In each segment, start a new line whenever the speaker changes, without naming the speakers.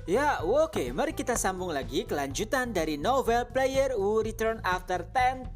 Ya, oke, mari kita sambung lagi kelanjutan dari novel Player Who Return After 10,000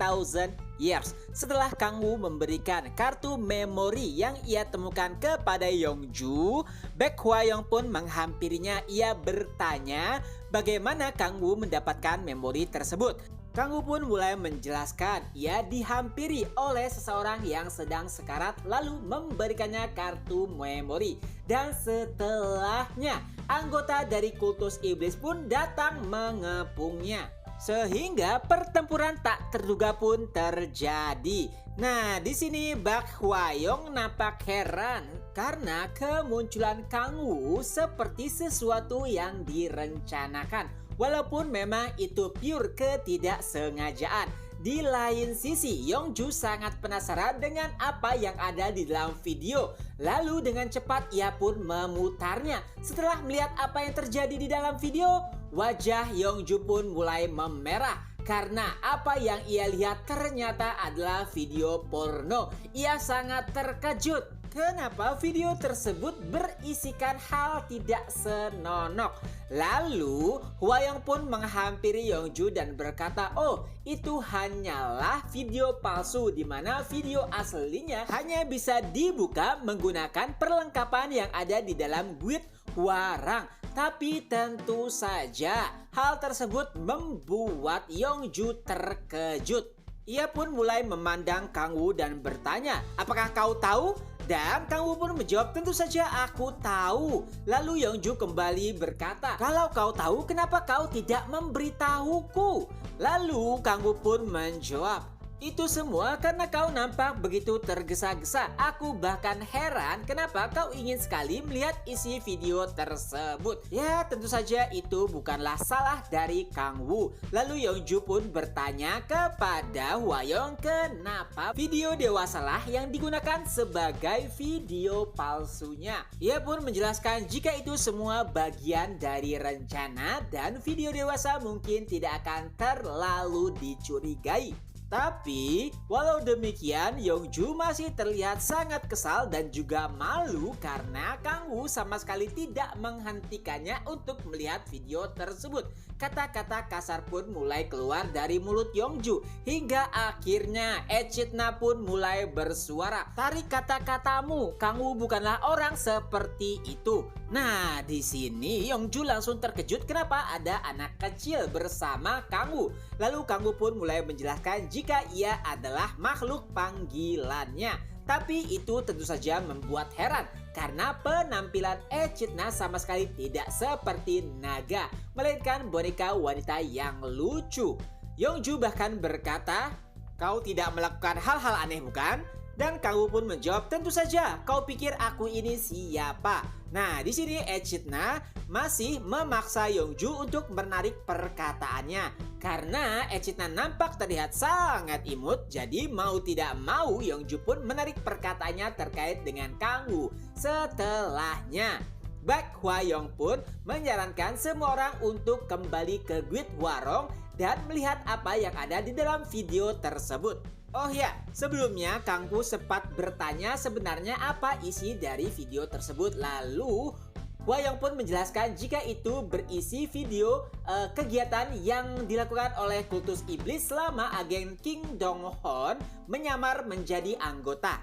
Years. Setelah Kang Woo memberikan kartu memori yang ia temukan kepada Yongju, Baek Hwa-young pun menghampirinya. Ia bertanya bagaimana Kang Woo mendapatkan memori tersebut. Kang Woo pun mulai menjelaskan ia dihampiri oleh seseorang yang sedang sekarat lalu memberikannya kartu memori. Dan setelahnya anggota dari kultus iblis pun datang mengepungnya. Sehingga pertempuran tak terduga pun terjadi. Nah, di sini Baek Hwa-young nampak heran karena kemunculan Kang Woo seperti sesuatu yang direncanakan. Walaupun memang itu pure ketidaksengajaan. Di lain sisi, Yongju sangat penasaran dengan apa yang ada di dalam video. Lalu dengan cepat ia pun memutarnya. Setelah melihat apa yang terjadi di dalam video, wajah Yongju pun mulai memerah. Karena apa yang ia lihat ternyata adalah video porno. Ia sangat terkejut. Kenapa video tersebut berisikan hal tidak senonok? Lalu Hwa-young pun menghampiri Yongju dan berkata, "Oh, itu hanyalah video palsu di mana video aslinya hanya bisa dibuka menggunakan perlengkapan yang ada di dalam guide Hwarang." Tapi tentu saja hal tersebut membuat Yongju terkejut. Ia pun mulai memandang Kang Woo dan bertanya, "Apakah kau tahu?" Dan Kang Woo pun menjawab, "Tentu saja aku tahu." Lalu Yongju kembali berkata, "Kalau kau tahu, kenapa kau tidak memberitahuku?" Lalu Kang Woo pun menjawab, "Itu semua karena kau nampak begitu tergesa-gesa. Aku bahkan heran kenapa kau ingin sekali melihat isi video tersebut." Ya, tentu saja itu bukanlah salah dari Kang Woo. Lalu Yongju pun bertanya kepada Hwa-young kenapa video dewasalah yang digunakan sebagai video palsunya. Ia pun menjelaskan jika itu semua bagian dari rencana dan video dewasa mungkin tidak akan terlalu dicurigai. Tapi, walau demikian, Yongju masih terlihat sangat kesal dan juga malu karena Kang Woo sama sekali tidak menghentikannya untuk melihat video tersebut. Kata-kata kasar pun mulai keluar dari mulut Yongju hingga akhirnya Echidna pun mulai bersuara, "Tarik kata-katamu, Kang Woo bukanlah orang seperti itu." Nah, di sini Yongju langsung terkejut kenapa ada anak kecil bersama Kang Woo. Lalu Kang Woo pun mulai menjelaskan jika ia adalah makhluk panggilannya. Tapi itu tentu saja membuat heran karena penampilan Echidna sama sekali tidak seperti naga, melainkan boneka wanita yang lucu. Yongju bahkan berkata, "Kau tidak melakukan hal-hal aneh bukan?" Dan Kang Woo pun menjawab, "Tentu saja, kau pikir aku ini siapa?" Nah, di sini Echidna masih memaksa Yongju untuk menarik perkataannya. Karena Echidna nampak terlihat sangat imut, jadi mau tidak mau Yongju pun menarik perkataannya terkait dengan Kang Woo. Setelahnya, Baek Hwa-young pun menyarankan semua orang untuk kembali ke guide Hwarong dan melihat apa yang ada di dalam video tersebut. Oh ya, sebelumnya Kang Woo sempat bertanya sebenarnya apa isi dari video tersebut. Lalu Hwa-young pun menjelaskan jika itu berisi video kegiatan yang dilakukan oleh kultus iblis selama agen Kim Dong-hoon menyamar menjadi anggota.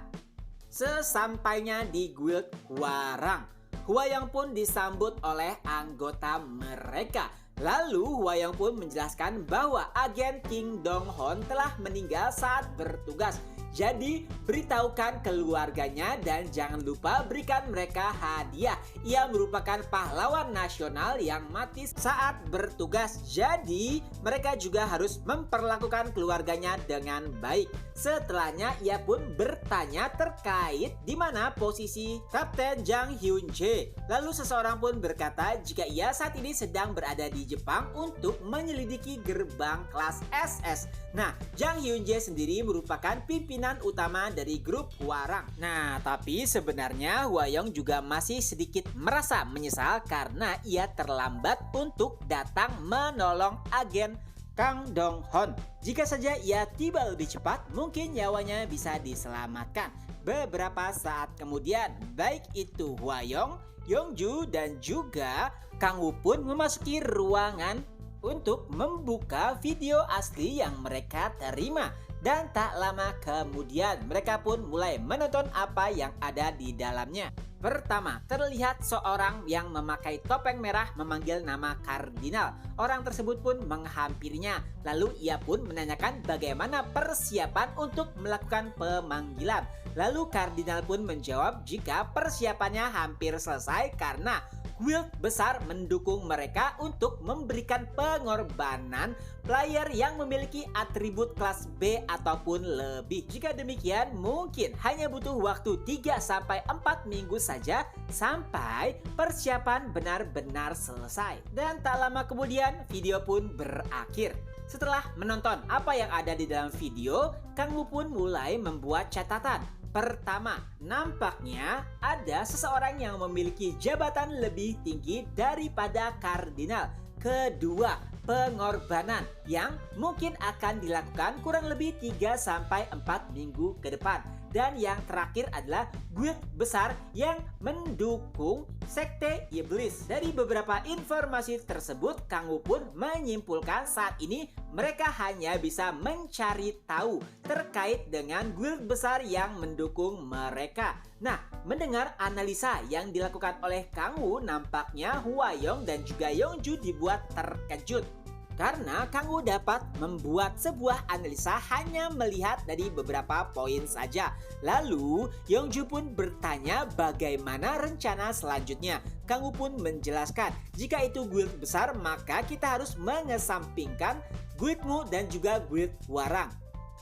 Sesampainya di guild Hwarang, Hwa-young pun disambut oleh anggota mereka. Lalu Hwa-young pun menjelaskan bahwa agen Kim Dong-hoon telah meninggal saat bertugas. Jadi beritahukan keluarganya dan jangan lupa berikan mereka hadiah. Ia merupakan pahlawan nasional yang mati saat bertugas. Jadi mereka juga harus memperlakukan keluarganya dengan baik. Setelahnya ia pun bertanya terkait di mana posisi Kapten Jang Hyun-jae. Lalu seseorang pun berkata jika ia saat ini sedang berada di Jepang untuk menyelidiki gerbang kelas SS. Nah, Jang Hyun-jae sendiri merupakan pimpinan utama dari grup Hwarang. Nah, tapi sebenarnya Hwa-young juga masih sedikit merasa menyesal karena ia terlambat untuk datang menolong agen Kang Dong-hoon. Jika saja ia tiba lebih cepat, mungkin nyawanya bisa diselamatkan. Beberapa saat kemudian, baik itu Hwa-young, Yongju dan juga Kang Woo pun memasuki ruangan untuk membuka video asli yang mereka terima. Dan tak lama kemudian mereka pun mulai menonton apa yang ada di dalamnya. Pertama, terlihat seorang yang memakai topeng merah memanggil nama kardinal. Orang tersebut pun menghampirinya. Lalu ia pun menanyakan bagaimana persiapan untuk melakukan pemanggilan. Lalu kardinal pun menjawab jika persiapannya hampir selesai karena guild besar mendukung mereka untuk memberikan pengorbanan player yang memiliki atribut kelas B ataupun lebih. Jika demikian, mungkin hanya butuh waktu 3-4 minggu saja sampai persiapan benar-benar selesai. Dan tak lama kemudian, video pun berakhir. Setelah menonton apa yang ada di dalam video, Kang Woo pun mulai membuat catatan. Pertama, nampaknya ada seseorang yang memiliki jabatan lebih tinggi daripada kardinal. Kedua, pengorbanan yang mungkin akan dilakukan kurang lebih 3-4 minggu ke depan. Dan yang terakhir adalah guild besar yang mendukung sekte iblis. Dari beberapa informasi tersebut, Kang Woo pun menyimpulkan saat ini mereka hanya bisa mencari tahu terkait dengan guild besar yang mendukung mereka. Nah, mendengar analisa yang dilakukan oleh Kang Woo, nampaknya Hwayong dan juga Yongju dibuat terkejut. Karena Kang Woo dapat membuat sebuah analisa hanya melihat dari beberapa poin saja. Lalu Yongju pun bertanya bagaimana rencana selanjutnya. Kang Woo pun menjelaskan jika itu guild besar maka kita harus mengesampingkan guildmu dan juga guild Hwarang.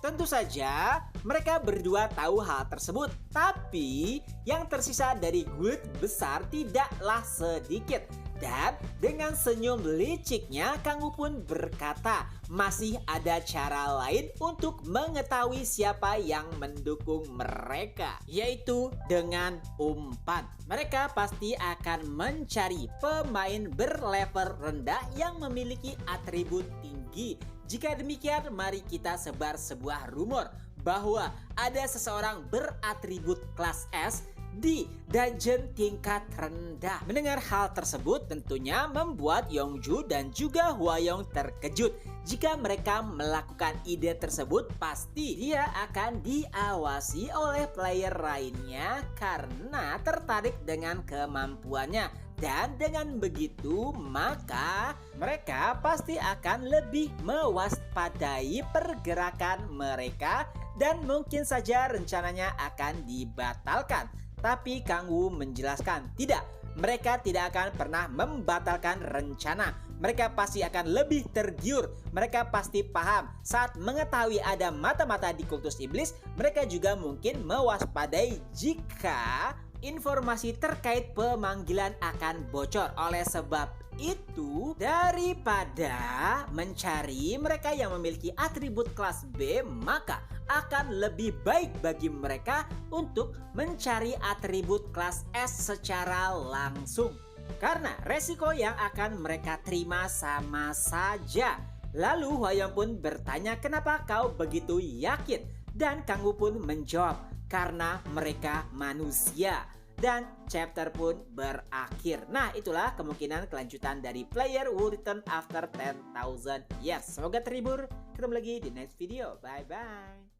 Tentu saja mereka berdua tahu hal tersebut, tapi yang tersisa dari guild besar tidaklah sedikit. Dan dengan senyum liciknya, Kang Woo pun berkata masih ada cara lain untuk mengetahui siapa yang mendukung mereka, yaitu dengan umpan. Mereka pasti akan mencari pemain berlevel rendah yang memiliki atribut tinggi. Jika demikian, mari kita sebar sebuah rumor bahwa ada seseorang beratribut kelas S di dungeon tingkat rendah. Mendengar hal tersebut tentunya membuat Yongju dan juga Hwayong terkejut. Jika mereka melakukan ide tersebut, pasti dia akan diawasi oleh player lainnya karena tertarik dengan kemampuannya. Dan dengan begitu, maka mereka pasti akan lebih mewaspadai pergerakan mereka dan mungkin saja rencananya akan dibatalkan. Tapi Kang Woo menjelaskan tidak, mereka tidak akan pernah membatalkan rencana. Mereka pasti akan lebih tergiur. Mereka pasti paham saat mengetahui ada mata-mata di kultus iblis. Mereka juga mungkin mewaspadai jika informasi terkait pemanggilan akan bocor. Oleh sebab itu, daripada mencari mereka yang memiliki atribut kelas B, maka akan lebih baik bagi mereka untuk mencari atribut kelas S secara langsung. Karena resiko yang akan mereka terima sama saja. Lalu Hwayong pun bertanya kenapa kau begitu yakin? Dan Kang Woo pun menjawab karena mereka manusia. Dan chapter pun berakhir. Nah, itulah kemungkinan kelanjutan dari Player Who Return After 10,000 Years. Semoga terhibur. Ketemu lagi di next video. Bye bye.